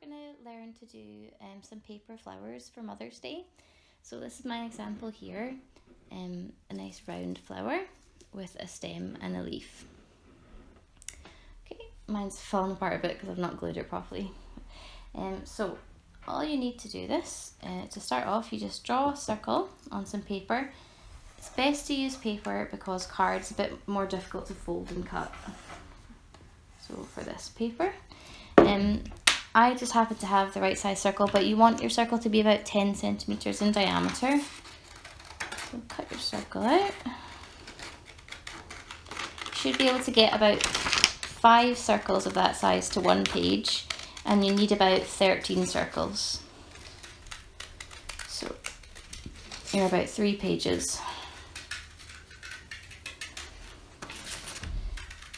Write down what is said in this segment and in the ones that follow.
going to learn to do some paper flowers for Mother's Day. So this is my example here, a nice round flower with a stem and a leaf. Okay, mine's fallen apart a bit because I've not glued it properly. So all you need to do this, to start off, you just draw a circle on some paper. It's best to use paper because card's a bit more difficult to fold and cut. So for this paper, I just happen to have the right size circle, but you want your circle to be about 10 centimeters in diameter. So cut your circle out. You should be able to get about 5 circles of that size to one page, and you need about 13 circles. So you're about 3 pages.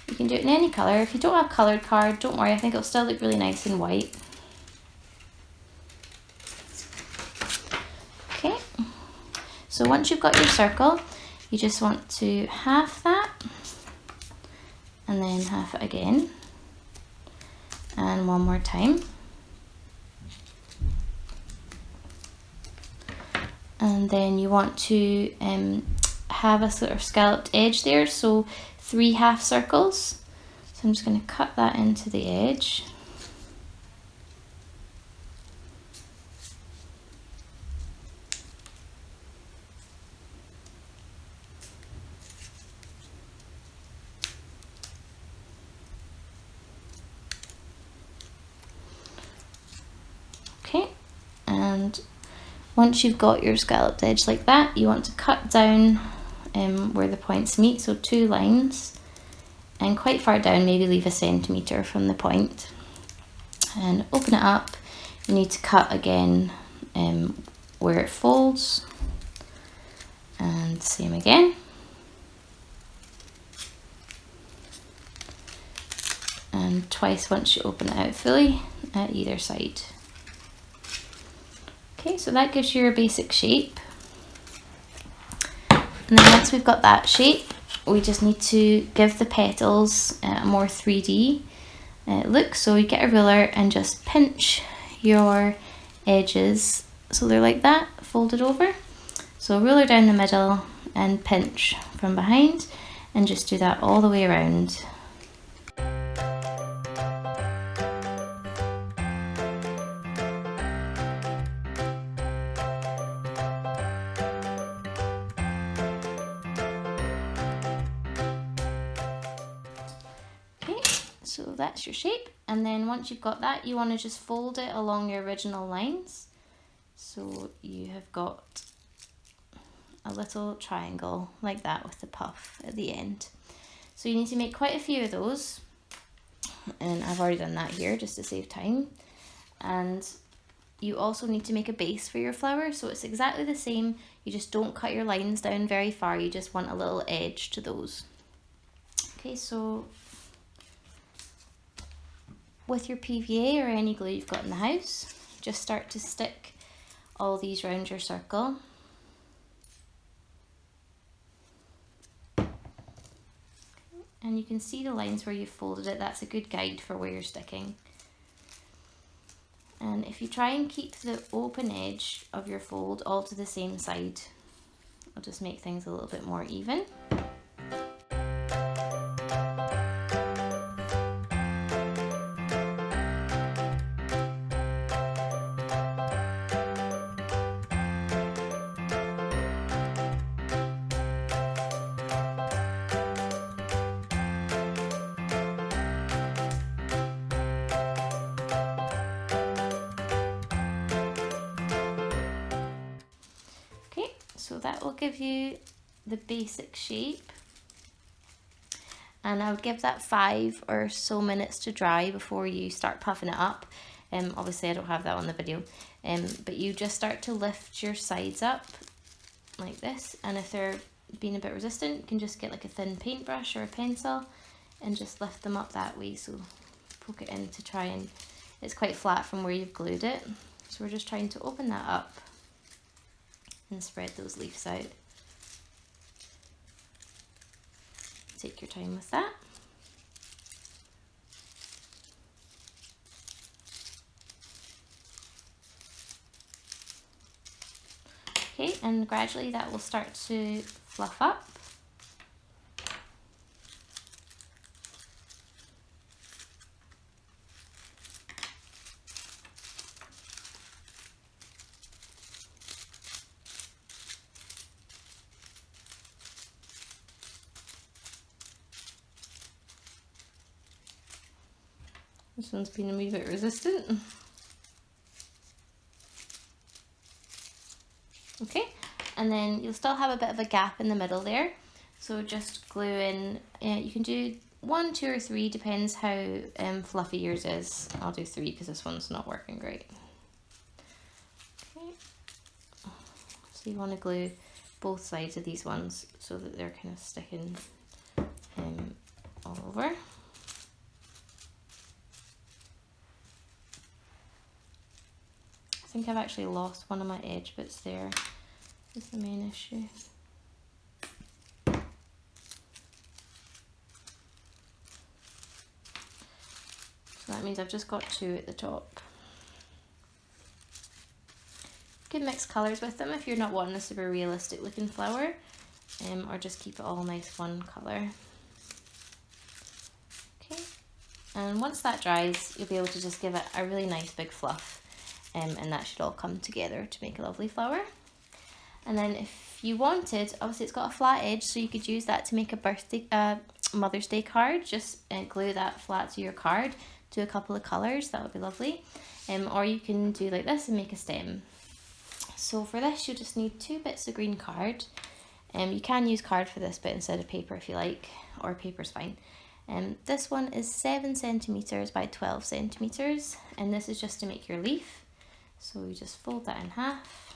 You can do it in any colour. If you don't have coloured card, don't worry, I think it'll still look really nice in white. Okay, so once you've got your circle, you just want to half that, and then half it again, and one more time. And then you want to have a sort of scalloped edge there, so 3 half circles. So I'm just going to cut that into the edge. Okay, and once you've got your scalloped edge like that, you want to cut down where the points meet, so 2 lines, and quite far down, maybe leave a centimetre from the point, and open it up. You need to cut again where it folds, and same again. And twice once you open it out fully at either side. Okay, so that gives you your basic shape. And then once we've got that shape, we just need to give the petals a more 3D look. So you get a ruler and just pinch your edges so they're like that, folded over. So ruler down the middle and pinch from behind, and just do that all the way around. So that's your shape, and then once you've got that, you want to just fold it along your original lines. So you have got a little triangle like that with the puff at the end. So you need to make quite a few of those, and I've already done that here just to save time. And you also need to make a base for your flower, so it's exactly the same, you just don't cut your lines down very far, you just want a little edge to those. Okay, so with your PVA or any glue you've got in the house, just start to stick all these round your circle. And you can see the lines where you've folded it, that's a good guide for where you're sticking. And if you try and keep the open edge of your fold all to the same side, it'll just make things a little bit more even. So that will give you the basic shape, and I would give that 5 or so minutes to dry before you start puffing it up. Obviously I don't have that on the video, but you just start to lift your sides up like this, and if they're being a bit resistant, you can just get like a thin paintbrush or a pencil and just lift them up that way. So poke it in to try, and it's quite flat from where you've glued it, so we're just trying to open that up and spread those leaves out. Take your time with that. Okay, and gradually that will start to fluff up. This one's been a wee bit resistant. Okay, and then you'll still have a bit of a gap in the middle there. So just glue in, you can do 1, 2 or 3, depends how fluffy yours is. I'll do 3 because this one's not working great. Okay, so you want to glue both sides of these ones so that they're kind of sticking all over. I think I've actually lost one of my edge bits there. That's the main issue. So that means I've just got 2 at the top. You can mix colours with them if you're not wanting a super realistic looking flower, or just keep it all nice one colour. Okay, and once that dries, you'll be able to just give it a really nice big fluff, and that should all come together to make a lovely flower. And then if you wanted, obviously it's got a flat edge, so you could use that to make a Mother's Day card. Just glue that flat to your card, do a couple of colours, that would be lovely. Or you can do like this and make a stem. So for this, you just need 2 bits of green card. You can use card for this bit instead of paper if you like, or paper's fine. This one is 7 centimetres by 12 centimetres, and this is just to make your leaf. So you just fold that in half.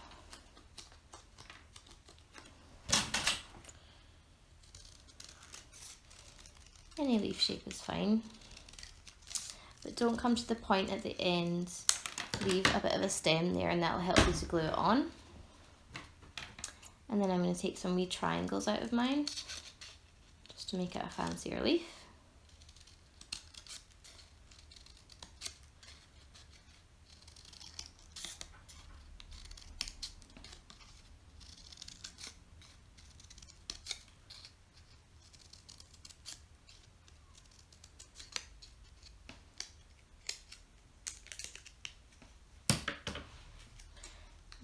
Any leaf shape is fine, but don't come to the point at the end. Leave a bit of a stem there, and that will help you to glue it on. And then I'm going to take some wee triangles out of mine just to make it a fancier leaf.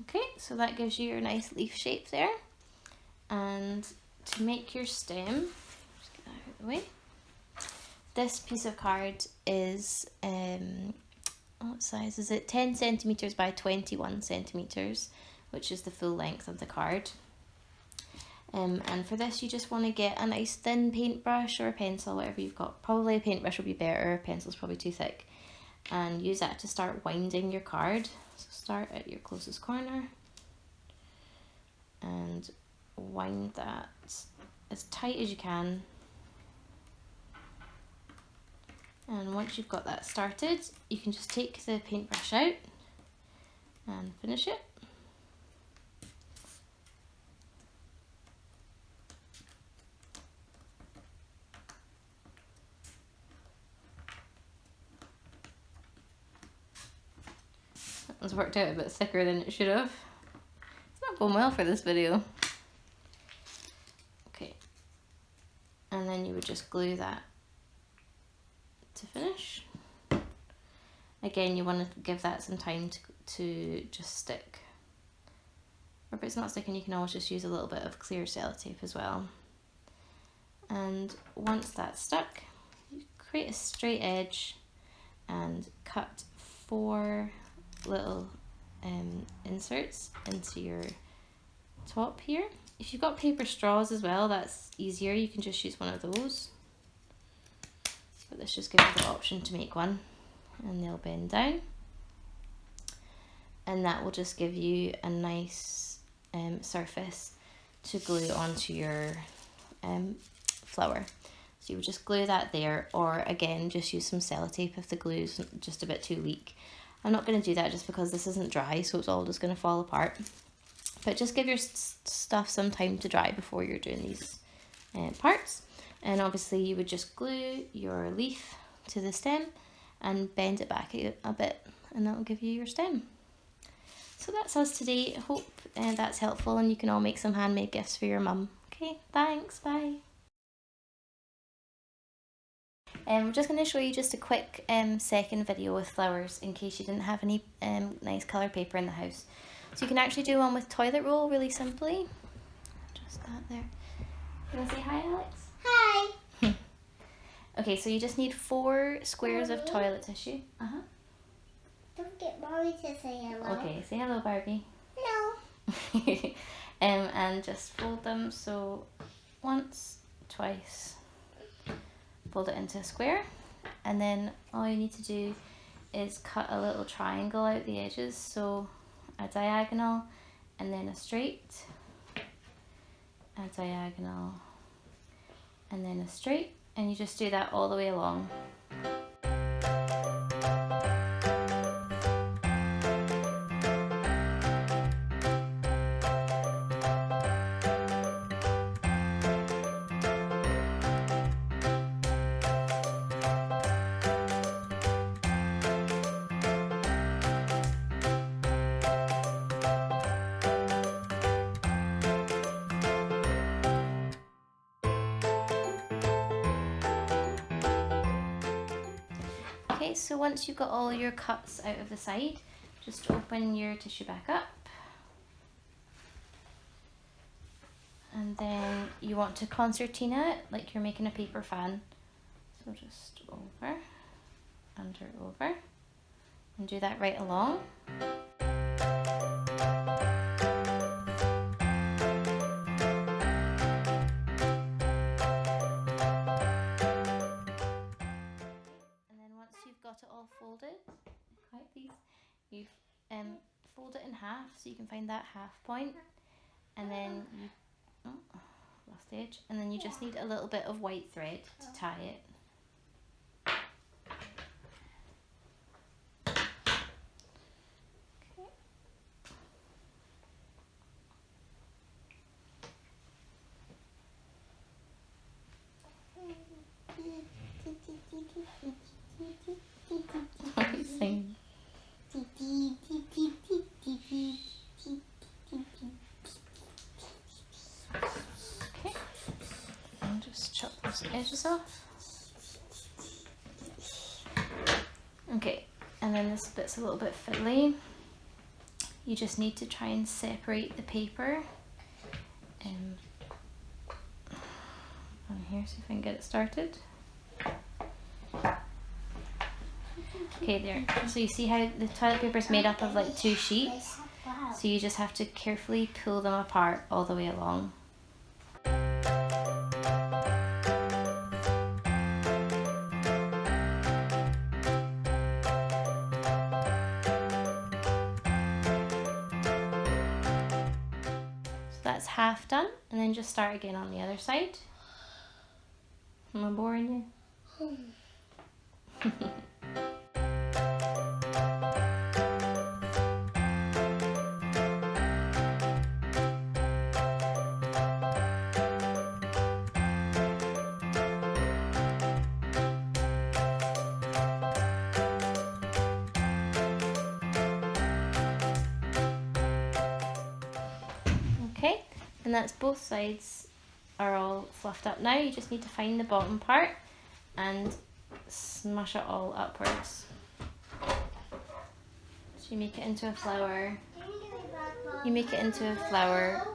Okay, so that gives you your nice leaf shape there. And to make your stem, just get that out of the way. This piece of card is, what size is it? 10 centimetres by 21 centimetres, which is the full length of the card. And for this, you just want to get a nice thin paintbrush or a pencil, whatever you've got. Probably a paintbrush would be better, a pencil's probably too thick. And use that to start winding your card. So start at your closest corner and wind that as tight as you can. And once you've got that started, you can just take the paintbrush out and finish it. That one's worked out a bit thicker than it should have. It's not going well for this video. Okay, and then you would just glue that to finish. Again, you want to give that some time to just stick. Or if it's not sticking, you can always just use a little bit of clear sellotape as well. And once that's stuck, you create a straight edge and cut 4 little inserts into your top here. If you've got paper straws as well, that's easier. You can just use one of those. But this just gives you the option to make one, and they'll bend down. And that will just give you a nice surface to glue onto your flower. So you would just glue that there, or again, just use some sellotape if the glue's just a bit too weak. I'm not going to do that just because this isn't dry, so it's all just going to fall apart. But just give your stuff some time to dry before you're doing these parts. And obviously you would just glue your leaf to the stem and bend it back a bit, and that will give you your stem. So that's us today. I hope that's helpful and you can all make some handmade gifts for your mum. Okay, thanks, bye. I'm just going to show you just a quick second video with flowers in case you didn't have any nice colour paper in the house. So you can actually do one with toilet roll really simply. Just that there. You want to say hi, Alex? Hi. Okay, so you just need 4 squares of toilet tissue. Don't forget Mommy to say hello. Okay, say hello, Barbie. Hello. And just fold them so once, twice. Fold it into a square, and then all you need to do is cut a little triangle out the edges, so a diagonal and then a straight, a diagonal and then a straight, and you just do that all the way along. Okay, so once you've got all your cuts out of the side, just open your tissue back up. And then you want to concertina it like you're making a paper fan. So just over, under, over, and do that right along. Got it all folded, quite these, you fold it in half so you can find that half point, and then you, lost the edge, and then you just need a little bit of white thread to tie it. Sing. Okay, and just chop those edges off. Okay, and then this bit's a little bit fiddly. You just need to try and separate the paper. On here, see if I can get it started. Okay, there. So you see how the toilet paper is made up of like 2 sheets? So you just have to carefully pull them apart all the way along. So that's half done, and then just start again on the other side. Am I boring you? Okay, and that's both sides are all fluffed up now. You just need to find the bottom part and smush it all upwards. So you make it into a flower. You make it into a flower.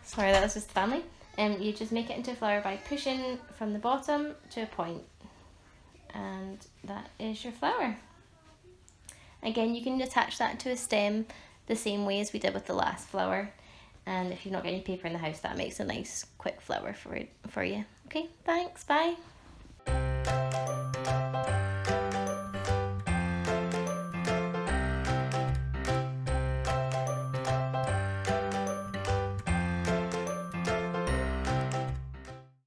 Sorry, that was just family. You just make it into a flower by pushing from the bottom to a point. And that is your flower. Again, you can attach that to a stem the same way as we did with the last flower. And if you've not got any paper in the house, that makes a nice quick flower for you. Okay, thanks, bye.